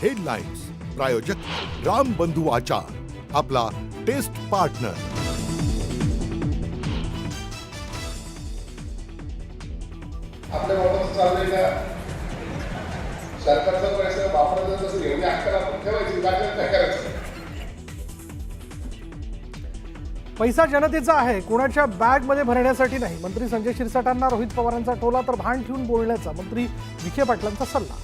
Headlines. प्रायोजक राम बंधू आचार, आपला टेस्ट पार्टनर. आपल्या बाबत चाललेल्या सरकारचा पैसा वापरायचा तसं एवढी अक्कल आपण ठेवायची, बाकी काय करायचं. पैसा जनतेचा आहे, कोणाच्या बॅग मध्ये भरण्यासाठी नाही. मंत्री संजय शिरसाटांना रोहित पवारांचा टोला तर भान ठेवून बोलण्याचा मंत्री विखे पाटलांचा सल्ला.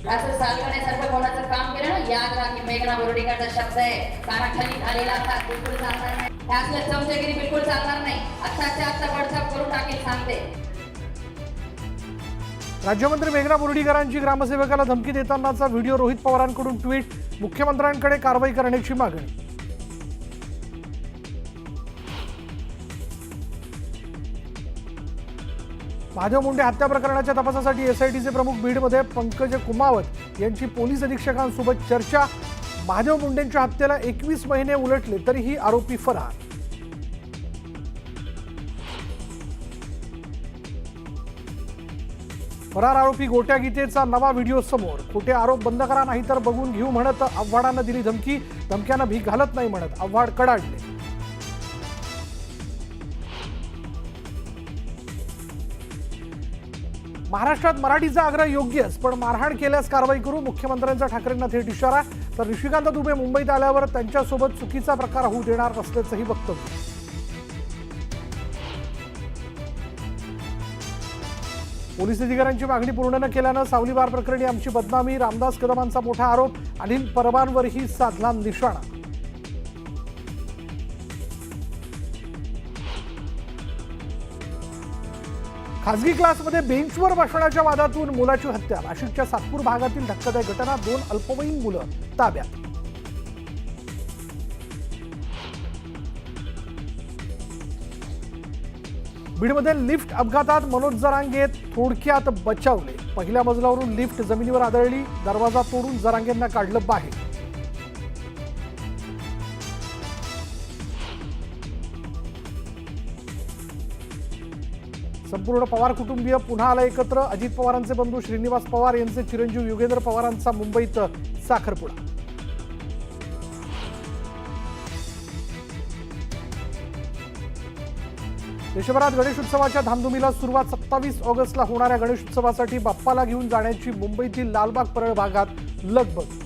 असं सालगण्यासारखं कोणाचं काम केलं ना, याद राखी मेघना बोर्डीकरचा शब्द आहे, कानाखाली झालेला असा बिलकुल चालणार नाही. त्यातलं चमचगिरी बिलकुल चालणार नाही. आत्ताच्या आत्ता बडसाप करून टाकेल सांगते. राज्यमंत्री मेघना बोर्डीकरांची ग्रामसेवकाला धमकी देतानाचा व्हिडिओ, रोहित पवारांकडून ट्विट, मुख्यमंत्र्यांकडे कारवाई करण्याची मागणी. महादेव मुंडे हत्या प्रकरणाच्या तपासासाठी एसआयटीचे प्रमुख बीडमध्ये पंकज कुमावत यांची पोलीस अधीक्षकांसोबत चर्चा. महादेव मुंडेंच्या हत्येला 21 महिने उलटले तरीही आरोपी फरार. फरार आरोपी गोट्या गीतेचा नवा व्हिडिओ समोर. खोटे आरोप बंद करा नाहीतर बघून घेऊ म्हणत आव्हाडांना दिली धमकी. धमक्यांना भीक घालत नाही म्हणत आव्हाड कडाडले. महाराष्ट्रात मराठीचा आग्रह योग्यच, पण मारहाण केल्यास कारवाई करू. मुख्यमंत्र्यांचा ठाकरेंना थेट इशारा. तर ऋषिकांत दुबे मुंबईत आल्यावर त्यांच्यासोबत चुकीचा प्रकार होऊ देणार नसल्याचंही वक्तव्य. पोलीस अधिकाऱ्यांची मागणी पूर्ण न केल्यानं सावली बार प्रकरणी आमची बदनामी. रामदास कदमांचा मोठा आरोप. अनिल परबांवरही साधला निशाणा. खासगी क्लासमध्ये बेंचवर बसण्याच्या वादातून मुलाची हत्या. नाशिकच्या सातपूर भागातील धक्कादायक घटना. 2 अल्पवयीन मुलं ताब्यात. बीडमध्ये लिफ्ट अपघातात मनोज जरांगे थोडक्यात बचावले. पहिल्या मजल्यावरून लिफ्ट जमिनीवर आदळली. दरवाजा तोडून जरांगेंना काढलं बाहेर. संपूर्ण पवार कुटुंबीय पुन्हा आलं एकत्र. अजित पवारांचे बंधू श्रीनिवास पवार यांचे चिरंजीव युगेंद्र पवारांचा मुंबईत साखरपुडा. देशभरात गणेशोत्सवाच्या धामधुमीला सुरुवात. 27 ऑगस्टला होणाऱ्या गणेशोत्सवासाठी बाप्पाला घेऊन जाण्याची मुंबईतील लालबाग परळ भागात लगबग.